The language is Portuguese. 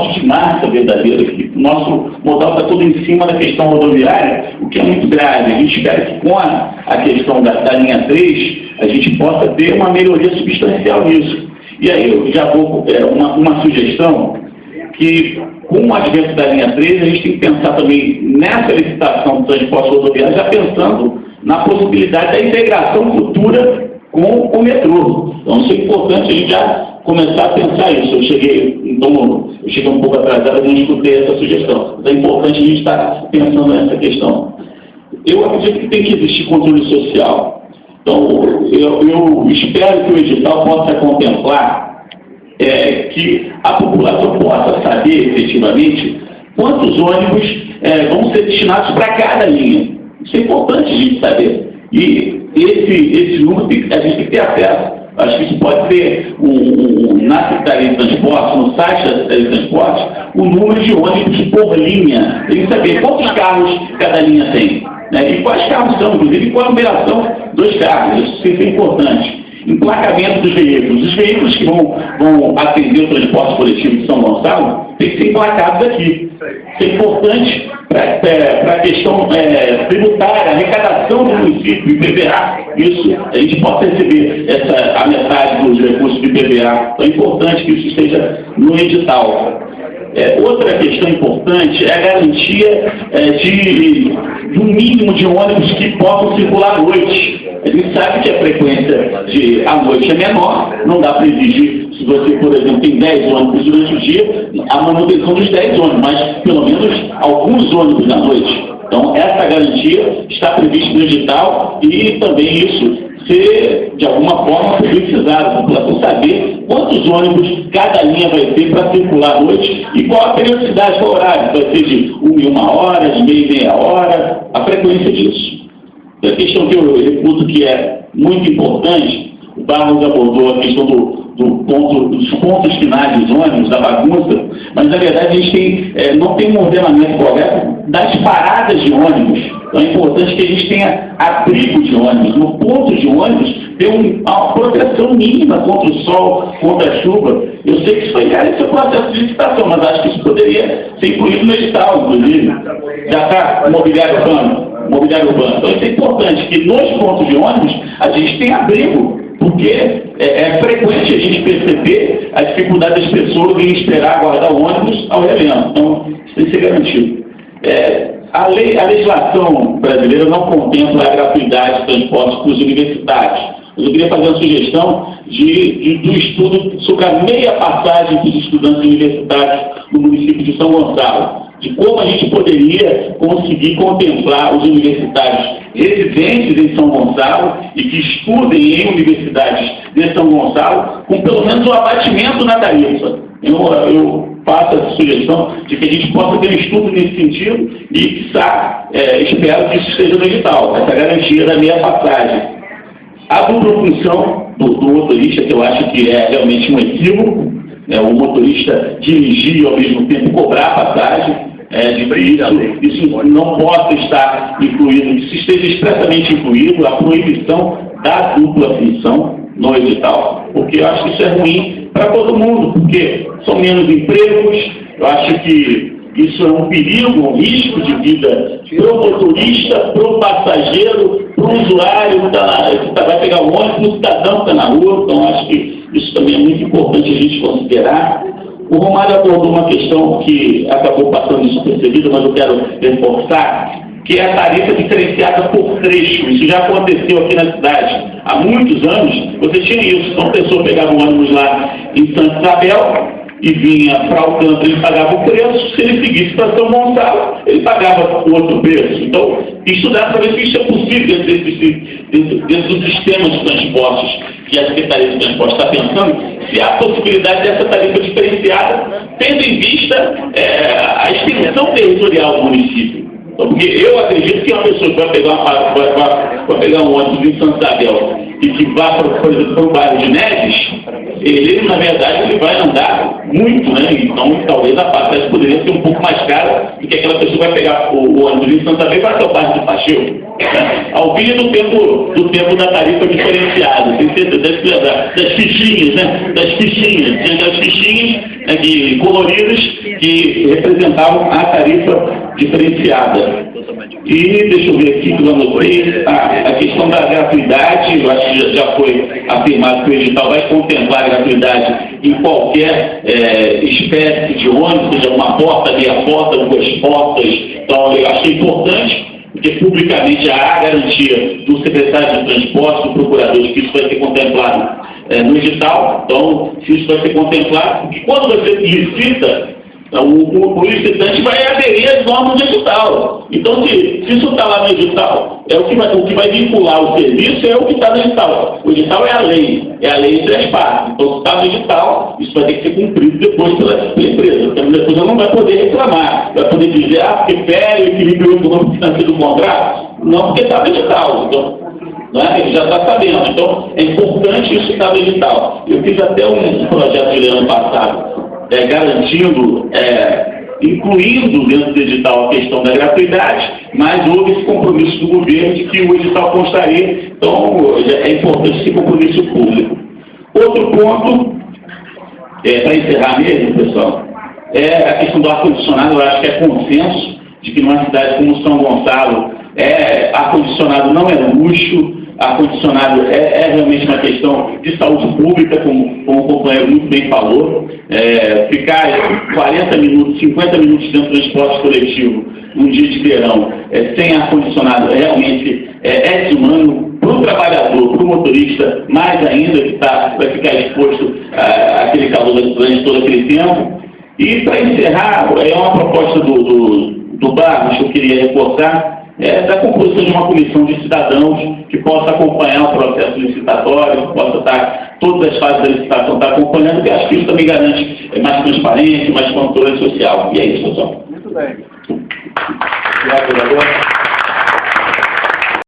transporte de massa verdadeiro aqui. O nosso modal está todo em cima da questão rodoviária, o que é muito grave. A gente espera que com a questão da linha 3, a gente possa ter uma melhoria substancial nisso. E aí eu já vou uma sugestão, que com o advento da linha 3, a gente tem que pensar também nessa licitação do transporte rodoviário, já pensando na possibilidade da integração futura com o metrô. Então, isso é importante a gente já começar a pensar isso. Eu cheguei um pouco atrasado, não escutei essa sugestão. Mas é importante a gente estar pensando nessa questão. Eu acredito que tem que existir controle social. Então, eu espero que o edital possa contemplar que a população possa saber, efetivamente, quantos ônibus vão ser destinados para cada linha. Isso é importante a gente saber. E esse número a gente tem que ter acesso. Acho que isso pode ser, na Secretaria de Transporte, no site da Secretaria de Transporte, o número de ônibus por linha. Tem que saber quantos carros cada linha tem, né? E quais carros são, inclusive, qual a numeração dos carros. Isso é importante. Emplacamento dos veículos. Os veículos que vão atender o transporte coletivo de São Gonçalo têm que ser emplacados aqui. Isso é importante para a questão tributária, arrecadação do município, IPVA. Isso, a gente possa receber a metade dos recursos do IPVA. Então é importante que isso esteja no edital. Outra questão importante é a garantia de um mínimo de ônibus que possam circular à noite. A gente sabe que a frequência à noite é menor, não dá para exigir, se você, por exemplo, tem 10 ônibus durante o dia, a manutenção dos 10 ônibus, mas pelo menos alguns ônibus à noite. Então, essa garantia está prevista no edital e também isso ser, de alguma forma, publicizado, a população saber quantos ônibus cada linha vai ter para circular à noite e qual a periodicidade, qual horário, vai ser de 1 em 1 hora, de meia hora, a frequência disso. A questão que eu reputo que é muito importante, o Barros abordou a questão dos pontos finais dos ônibus, da bagunça, mas na verdade a gente não tem um ordenamento correto das paradas de ônibus. Então é importante que a gente tenha abrigo de ônibus. No ponto de ônibus, ter uma proteção mínima contra o sol, contra a chuva. Eu sei que isso foi esse processo de licitação, mas acho que isso poderia ser incluído no edital, inclusive. Já está mobiliário urbano. Então isso é importante, que nos pontos de ônibus a gente tem abrigo, porque é frequente a gente perceber a dificuldade das pessoas em esperar aguardar o ônibus ao relento. Então, isso tem que ser garantido. A legislação brasileira não contempla a gratuidade de transporte para os universitários. Mas eu queria fazer uma sugestão do estudo sobre a meia passagem dos estudantes universitários no município de São Gonçalo, de como a gente poderia conseguir contemplar os universitários residentes em São Gonçalo e que estudem em universidades de São Gonçalo com pelo menos um abatimento na tarifa. Eu faço essa sugestão de que a gente possa ter um estudo nesse sentido e, espero que isso esteja no edital, essa garantia da meia passagem. A dupla função do motorista, que eu acho que é realmente um equívoco, o motorista dirigir e ao mesmo tempo cobrar a passagem, isso não pode estar incluído, isso esteja expressamente incluído, a proibição da dupla função no edital, porque eu acho que isso é ruim para todo mundo, porque são menos empregos, eu acho que isso é um perigo, um risco de vida para o motorista, para o passageiro, para o usuário que vai pegar o ônibus, para o cidadão que está na rua. Então, acho que isso também é muito importante a gente considerar. O Romário abordou uma questão que acabou passando despercebida, mas eu quero reforçar, que é a tarifa diferenciada por trecho. Isso já aconteceu aqui na cidade. Há muitos anos, você tinha isso. Então, a pessoa pegava um ônibus lá em Santa Isabel e vinha para Alcântara, ele pagava o preço. Se ele seguisse para São Gonçalo, ele pagava outro preço. Então, estudar para ver se isso é possível dentro dos sistemas de transportes que a Secretaria de Transporte está pensando, se há possibilidade dessa tarifa diferenciada, tendo em vista a extensão territorial do município. Então, porque eu acredito que uma pessoa que vai pegar um ônibus em Santa Isabel e que vá, por exemplo, para o bairro de Neves, ele, na verdade, ele vai andar muito, né? Então, talvez a passagem poderia ser um pouco mais cara do que aquela pessoa que vai pegar o ônibus em Santa Fé e vai até o bairro de Pacheco. Né? Ao fim do tempo da tarifa diferenciada, das fichinhas, né? Das fichinhas. Tinha aquelas fichinhas, né, coloridas que representavam a tarifa diferenciada. E deixa eu ver aqui que eu anotei, a questão da gratuidade. Eu acho que já foi afirmado que o edital vai contemplar a gratuidade em qualquer espécie de ônibus, seja uma porta, meia porta, duas portas. Então, eu achei importante, porque publicamente há garantia do secretário de transporte, do procurador, de que isso vai ser contemplado no edital. Então, se isso vai ser contemplado, porque quando você licita, o licitante vai aderir às normas do edital. Então, se isso está lá no edital, o que vai vincular o serviço é o que está no edital. O edital é a lei em 3 partes. Então, se está no edital, isso vai ter que ser cumprido depois pela empresa. Então, depois ela não vai poder reclamar, vai poder dizer, porque fere o equilíbrio econômico financeiro do contrato. Não, porque está no edital. Então, ele já está sabendo. Então, é importante isso estar no edital. Eu fiz até um projeto de lei ano passado, garantindo, incluindo dentro do edital a questão da gratuidade, mas houve esse compromisso do governo de que o edital constaria. Então, é importante esse compromisso público. Outro ponto, para encerrar mesmo, pessoal, é a questão do ar-condicionado. Eu acho que é consenso de que numa cidade como São Gonçalo, ar-condicionado não é luxo. Ar-condicionado é realmente uma questão de saúde pública, como o companheiro muito bem falou. Ficar 40 minutos, 50 minutos dentro do transporte coletivo, num dia de verão, sem ar-condicionado, realmente é desumano para o trabalhador, para o motorista, mais ainda, que vai ficar exposto àquele calor durante todo aquele tempo. E, para encerrar, é uma proposta do Barros que eu queria reforçar, da composição de uma comissão de cidadãos que possa acompanhar o processo licitatório, que possa estar, todas as fases da licitação estar acompanhando, porque acho que isso também garante mais transparência, mais controle social. E é isso, pessoal. Muito bem. Obrigado, vereador.